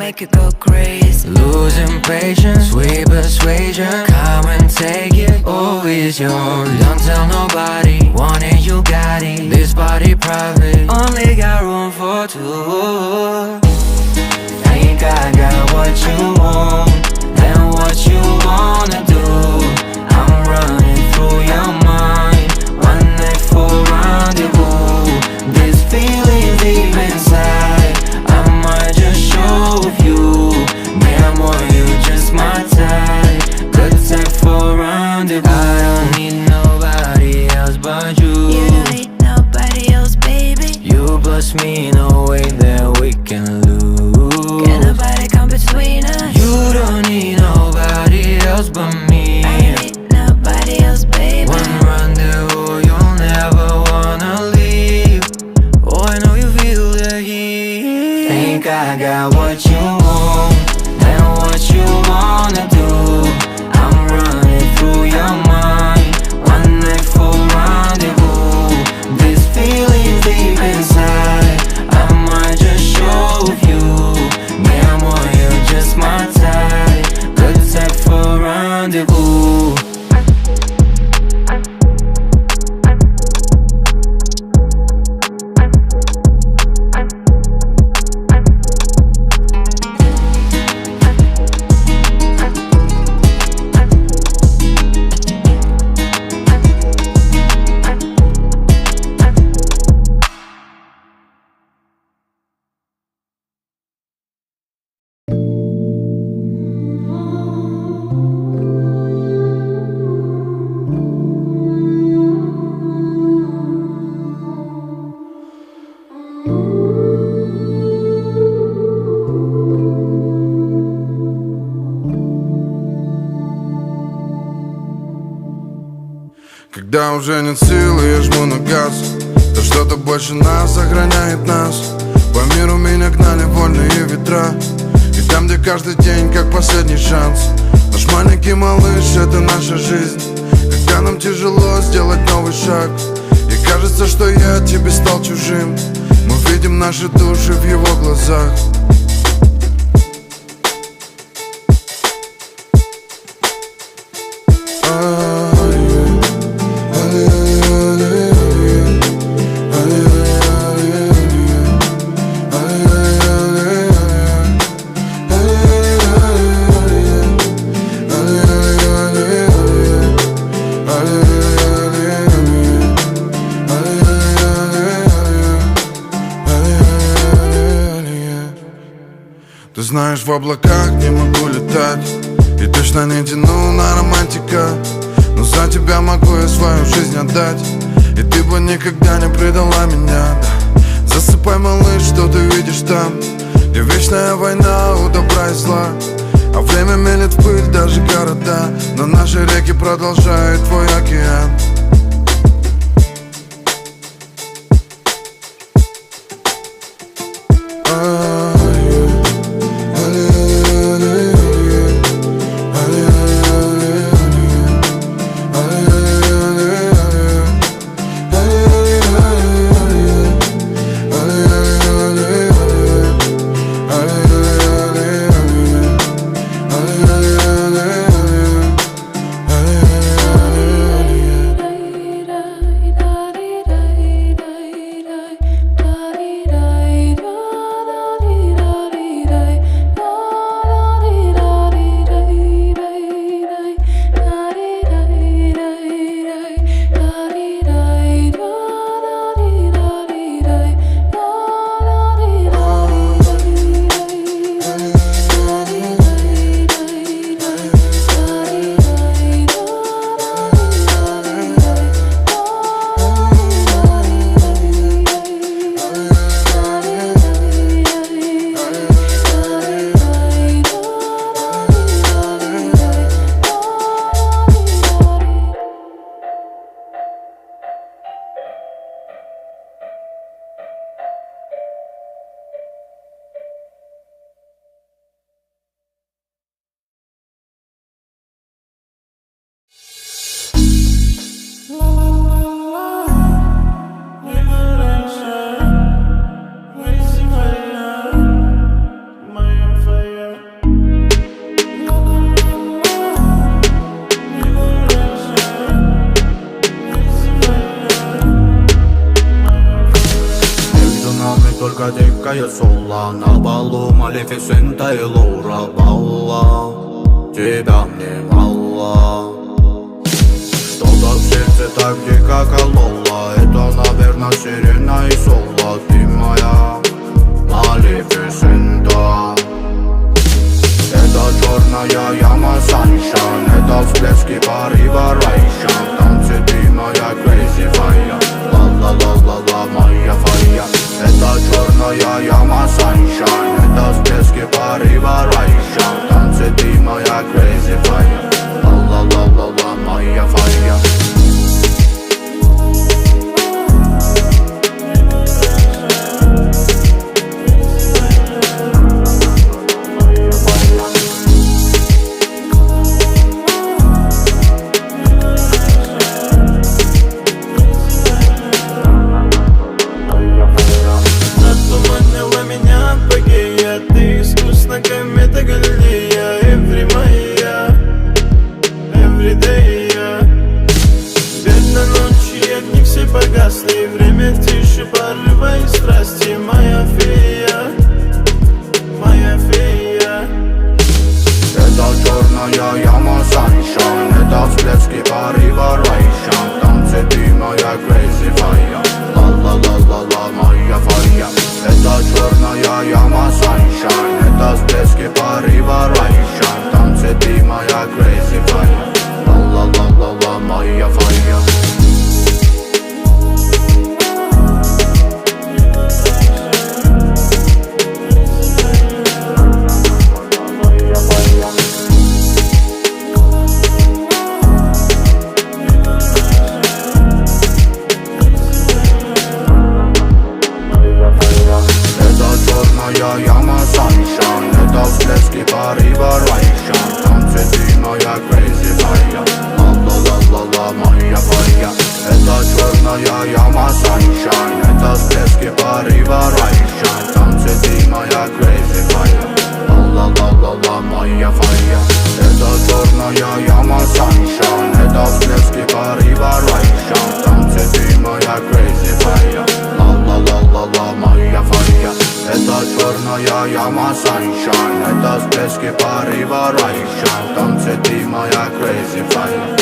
make you go crazy. Losing patience, sweet persuasion. Come and take it, all is yours. Don't tell nobody, want it, you got it. This party private, only got room for two. Think I got what you want, and what you wanna do. I'm running through your mind, one night for rendezvous. This feeling deep inside, I might just show you. Damn, boy, you just my type, good type for rendezvous. I don't need nobody else but you. You don't need nobody else, baby. You plus me, no way that we can lose. Can't nobody come between us. You don't need nobody else but me. I don't need nobody else, baby. One rendezvous, you'll never wanna leave. Oh, I know you feel the heat. Think I got what you want, and what you wanna do. I'm running through your mind, one night for rendezvous. This feeling deep inside, I might just show you. Damn, boy, you're just my type, good type for rendezvous. Когда уже нет силы, я жму на газ. Да что-то больше нас охраняет нас. По миру меня гнали вольные ветра, и там, где каждый день как последний шанс. Наш маленький малыш — это наша жизнь. Когда нам тяжело сделать новый шаг, и кажется, что я тебе стал чужим, мы видим наши души в его глазах. Ты знаешь, в облаках не могу летать, и точно не тяну на романтика. Но за тебя могу я свою жизнь отдать, и ты бы никогда не предала меня, да. Засыпай, малыш, что ты видишь там, где вечная война у добра и зла. А время мелет в пыль даже города, но наши реки продолжают твой океан. только дикая сола. На балу Малефисента и Лаура Балла, тебя мне мало. Что-то в сердце так дико кололо. Это, наверное, сирена и соло. Ты моя Малефисента. Это черная яма sunshine, это всплески порыва райшан. Танцы ты моя crazy fire, ла-ла-ла-ла-ла моя фая. Это черная яма sunshine, это всплески порыва райшан. Танцы ты моя crazy fire, ла-ла-ла-ла-ла моя фая. Ты искусно комета Галилея. Every моя, everyday я. Бедно ночи, огни все погасли. Время в тиши, порыва и страсти. Моя фея, моя фея. Это черная яма sunshine, это всплески порыва райшан. Танцы ты моя crazy fire, ла-ла-ла-ла-ла моя фая. Это черная яма sunshine, это всплески порыва райшан. Танцы ты моя crazy fire, ла-ла-ла-ла-ла моя фая. Черная яма sunshine, это всплески порыва райшан. Танцы ты моя crazy fire, ла-ла-ла-ла-ла моя фая. Это черная яма sunshine, это всплески порыва райшан. Танцы ты моя crazy fire, ла-ла-ла-ла-ла моя фая. Это черная яма sunshine, это всплески порыва райшан. Танцы ты моя crazy fire, ла-ла-ла-ла-ла моя фая. Это черная яма sunshine, это всплески порыва райшан. Танцы ты моя crazy fire.